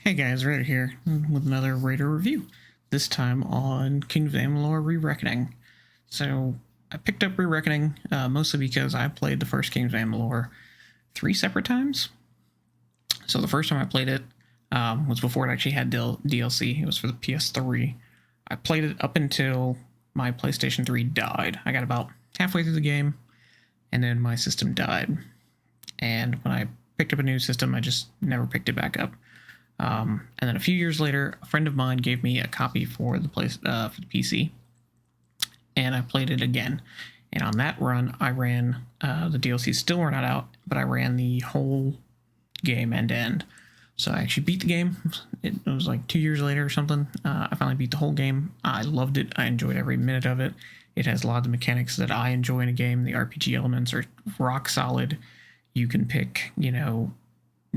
Hey guys, Rader here with another Rader review. This time on Kingdoms of Amalur Re-Reckoning. So I picked up Re-Reckoning mostly because I played the first Kingdoms of Amalur 3 separate times. So the first time I played it was before it actually had DLC. It was for the PS3. I played it up until my PlayStation 3 died. I got about halfway through the game and then my system died. And when I picked up a new system, I just never picked it back up. And then a few years later, a friend of mine gave me a copy for the PC, and I played it again. And on that run, I ran the DLC still were not out, but I ran the whole game end to end. So I actually beat the game. It was like 2 years later or something. I finally beat the whole game. I loved it. I enjoyed every minute of it. It has a lot of the mechanics that I enjoy in a game. The RPG elements are rock solid. You can pick,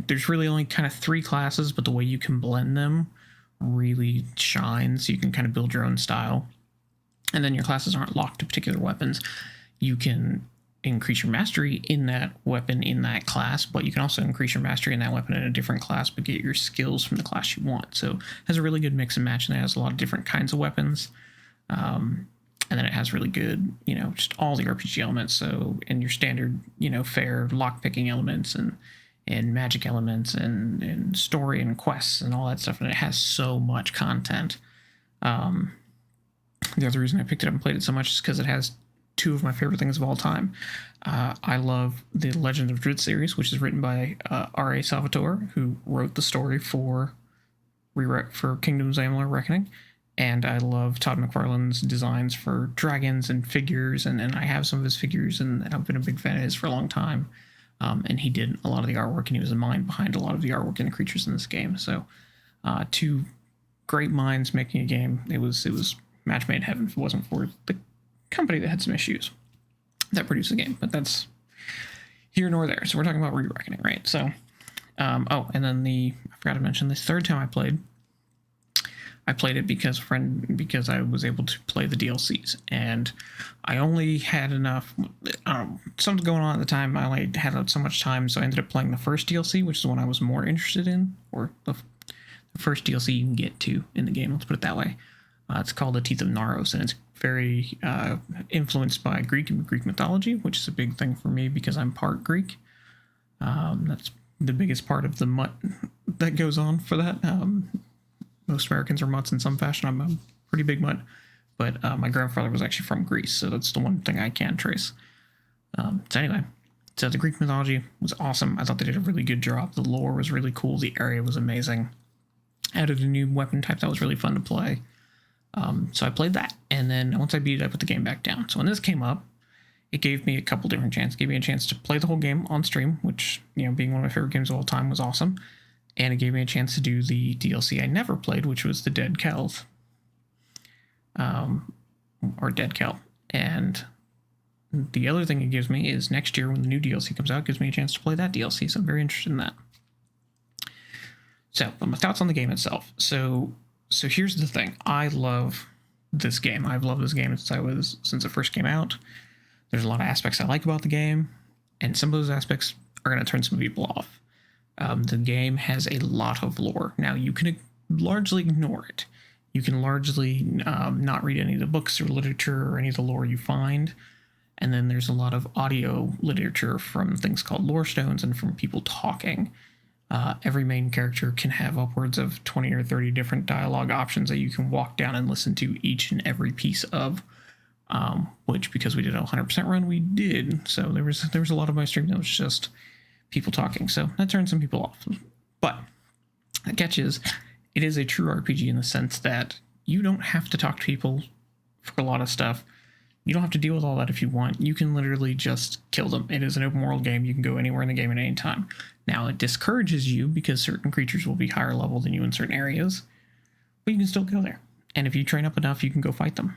there's really only kind of 3 classes, but the way you can blend them really shines. You can kind of build your own style. And then your classes aren't locked to particular weapons. You can increase your mastery in that weapon in that class, but you can also increase your mastery in that weapon in a different class, but get your skills from the class you want. So it has a really good mix and match, and it has a lot of different kinds of weapons. And then it has really good, just all the RPG elements. So in your standard, fair lockpicking elements and magic elements and story and quests and all that stuff, and it has so much content. The other reason I picked it up and played it so much is because it has 2 of my favorite things of all time. I love the Legend of Drizzt series, which is written by R.A. Salvatore, who wrote the story for Kingdoms of Amalur Reckoning. And I love Todd McFarlane's designs for dragons and figures, and I have some of his figures, and I've been a big fan of his for a long time. And he did a lot of the artwork, and he was the mind behind a lot of the artwork and the creatures in this game. So 2 great minds making a game. It was match made in heaven if it wasn't for the company that had some issues that produced the game. But that's here nor there. So we're talking about Re-Reckoning, right? So, and then I forgot to mention, the third time I played it because I was able to play the DLCs, and I only had enough, something going on at the time. I only had so much time, so I ended up playing the first DLC, which is the one I was more interested in, or the first DLC you can get to in the game, let's put it that way. It's called The Teeth of Naros, and it's very influenced by Greek mythology, which is a big thing for me because I'm part Greek. That's the biggest part of the mutt that goes on for that. Most Americans are mutts in some fashion. I'm a pretty big mutt, but my grandfather was actually from Greece, so that's the one thing I can trace. So anyway, the Greek mythology was awesome. I thought they did a really good job. The lore was really cool. The area was amazing. Added a new weapon type that was really fun to play. So I played that, and then once I beat it, I put the game back down. So when this came up, it gave me a couple different chances. It gave me a chance to play the whole game on stream, which, being one of my favorite games of all time, was awesome. And it gave me a chance to do the DLC I never played, which was the Dead Kells. Or Dead Kell. And the other thing it gives me is next year when the new DLC comes out, it gives me a chance to play that DLC, so I'm very interested in that. So, my thoughts on the game itself. So here's the thing. I love this game. I've loved this game since it first came out. There's a lot of aspects I like about the game, and some of those aspects are going to turn some people off. The game has a lot of lore. Now, you can largely ignore it. You can largely not read any of the books or literature or any of the lore you find. And then there's a lot of audio literature from things called lore stones and from people talking. Every main character can have upwards of 20 or 30 different dialogue options that you can walk down and listen to each and every piece of, which, because we did a 100% run, we did. So there was a lot of my stream that was just people talking, so that turns some people off. But the catch is, it is a true RPG in the sense that you don't have to talk to people for a lot of stuff. You don't have to deal with all that if you want. You can literally just kill them. It is an open world game. You can go anywhere in the game at any time. Now, it discourages you because certain creatures will be higher level than you in certain areas, but you can still go there. And if you train up enough, you can go fight them.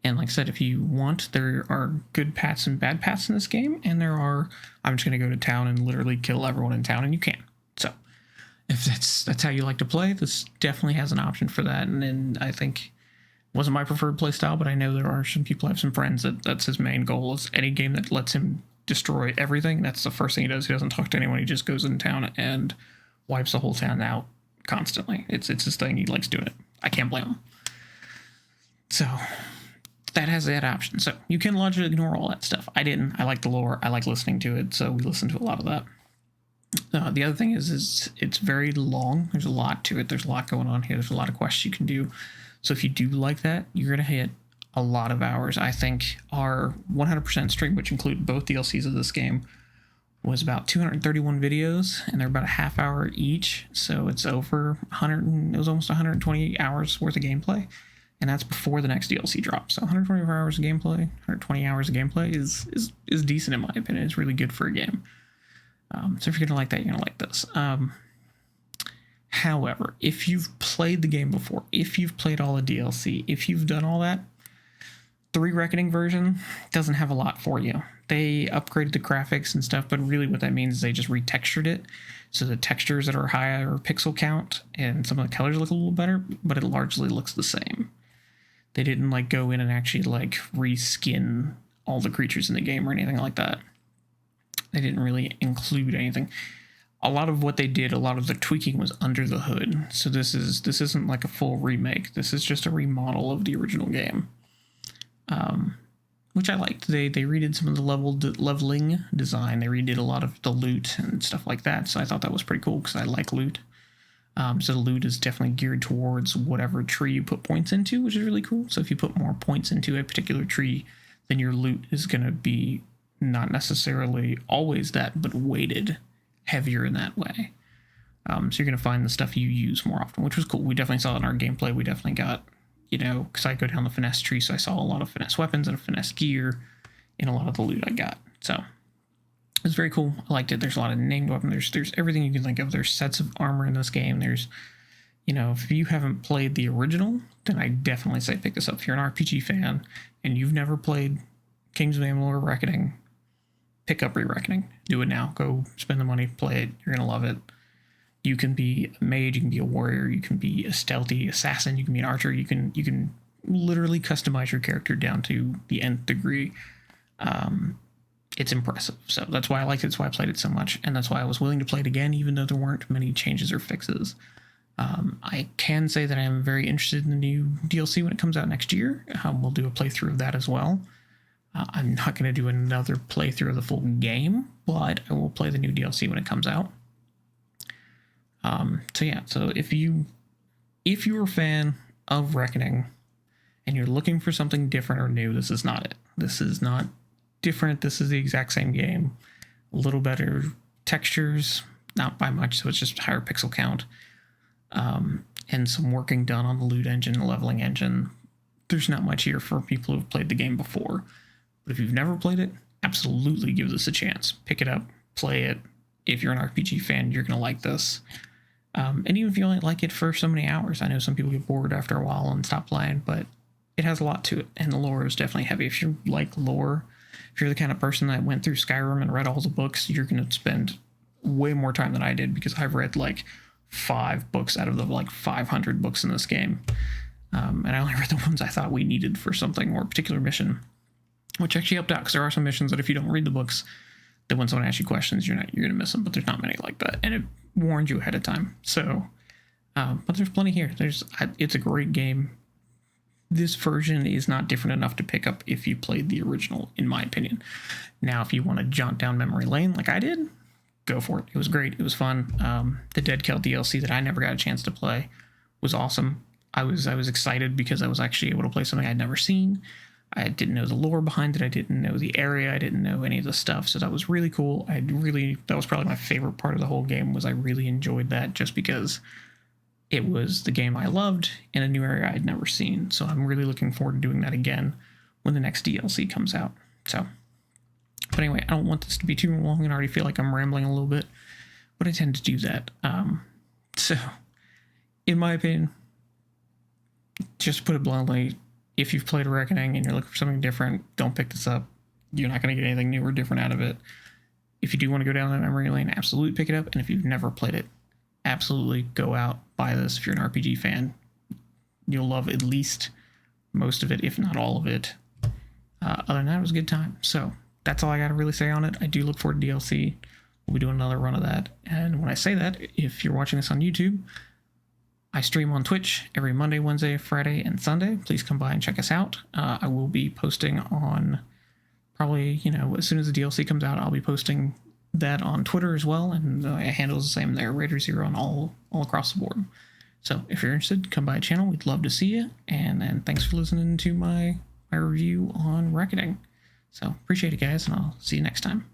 And like I said, if you want, there are good paths and bad paths in this game, and I'm just going to go to town and literally kill everyone in town, and you can. So, if that's how you like to play, this definitely has an option for that, and I think it wasn't my preferred play style, but I know there are some people, I have some friends that's his main goal, is any game that lets him destroy everything. That's the first thing he does. He doesn't talk to anyone. He just goes in town and wipes the whole town out constantly. It's his thing. He likes doing it. I can't blame him. So that has that option. So you can logically ignore all that stuff. I didn't. I like the lore. I like listening to it. So we listened to a lot of that. The other thing is it's very long. There's a lot to it. There's a lot going on here. There's a lot of quests you can do. So if you do like that, you're going to hit a lot of hours. I think our 100% stream, which include both DLCs of this game, was about 231 videos, and they're about a half hour each. So it's over 100. It was almost 120 hours worth of gameplay, and that's before the next DLC drops. So 124 hours of gameplay, 120 hours of gameplay is decent in my opinion. It's really good for a game. So if you're gonna like that, you're gonna like this. However, if you've played the game before, if you've played all the DLC, if you've done all that, the Re-Reckoning version doesn't have a lot for you. They upgraded the graphics and stuff, but really what that means is they just retextured it. So the textures that are higher pixel count and some of the colors look a little better, but it largely looks the same. They didn't like go in and actually like reskin all the creatures in the game or anything like that. They didn't really include anything. A lot of what they did, a lot of the tweaking was under the hood. So this isn't like a full remake. This is just a remodel of the original game. Which I liked. They redid some of the leveling design. They redid a lot of the loot and stuff like that. So I thought that was pretty cool because I like loot. So the loot is definitely geared towards whatever tree you put points into, which is really cool. So if you put more points into a particular tree, then your loot is going to be not necessarily always that, but weighted heavier in that way. So you're going to find the stuff you use more often, which was cool. We definitely saw it in our gameplay. We definitely got, you know, because I go down the finesse tree, so I saw a lot of finesse weapons and finesse gear in a lot of the loot I got. So it was very cool. I liked it. There's a lot of named weapons. There's everything you can think of. There's sets of armor in this game. There's, you know, if you haven't played the original, then I definitely say pick this up. If you're an RPG fan and you've never played Kings of Amalur Reckoning, pick up Re-Reckoning. Do it now. Go spend the money, play it. You're going to love it. You can be a mage, you can be a warrior, you can be a stealthy assassin, you can be an archer, you can literally customize your character down to the nth degree. It's impressive. So that's why I liked it, that's why I played it so much, and that's why I was willing to play it again, even though there weren't many changes or fixes. I can say that I am very interested in the new DLC when it comes out next year. We'll do a playthrough of that as well. I'm not going to do another playthrough of the full game, but I will play the new DLC when it comes out. So if you're a fan of Reckoning and you're looking for something different or new, this is not it. This is not different. This is the exact same game. A little better textures, not by much, so it's just higher pixel count. And some working done on the loot engine, the leveling engine. There's not much here for people who've played the game before. But if you've never played it, absolutely give this a chance. Pick it up, play it. If you're an RPG fan, you're going to like this. And even if you only like it for so many hours, I know some people get bored after a while and stop playing, but it has a lot to it, and the lore is definitely heavy. If you like lore, if you're the kind of person that went through Skyrim and read all the books, you're going to spend way more time than I did, because I've read like 5 books out of the like 500 books in this game. And I only read the ones I thought we needed for something or a particular mission, which actually helped out, because there are some missions that if you don't read the books, then when someone asks you questions, you're going to miss them, but there's not many like that. And it warned you ahead of time. So, but there's plenty here. It's a great game. This version is not different enough to pick up if you played the original, in my opinion. Now, if you want to jaunt down memory lane like I did, go for it. It was great. It was fun. The Dead Kill DLC that I never got a chance to play was awesome. I was excited because I was actually able to play something I'd never seen. I didn't know the lore behind it. I didn't know the area. I didn't know any of the stuff. So that was really cool. That was probably my favorite part of the whole game, was I really enjoyed that, just because it was the game I loved in a new area I'd never seen. So I'm really looking forward to doing that again when the next DLC comes out. So, but anyway, I don't want this to be too long, and I already feel like I'm rambling a little bit, but I tend to do that. So in my opinion, just to put it bluntly, if you've played Reckoning and you're looking for something different, don't pick this up. You're not going to get anything new or different out of it. If you do want to go down that memory lane, absolutely pick it up. And if you've never played it, absolutely go out, buy this. If you're an RPG fan, you'll love at least most of it, if not all of it. Other than that, it was a good time. So that's all I got to really say on it. I do look forward to DLC. we'll be doing another run of that. And when I say that, if you're watching this on YouTube, I stream on Twitch every Monday, Wednesday, Friday, and Sunday. Please come by and check us out. I will be posting on probably, as soon as the DLC comes out, I'll be posting that on Twitter as well, and my handle's the same there, Rader Zero, on all across the board. So if you're interested, come by the channel. We'd love to see you. And thanks for listening to my review on Reckoning. So appreciate it, guys, and I'll see you next time.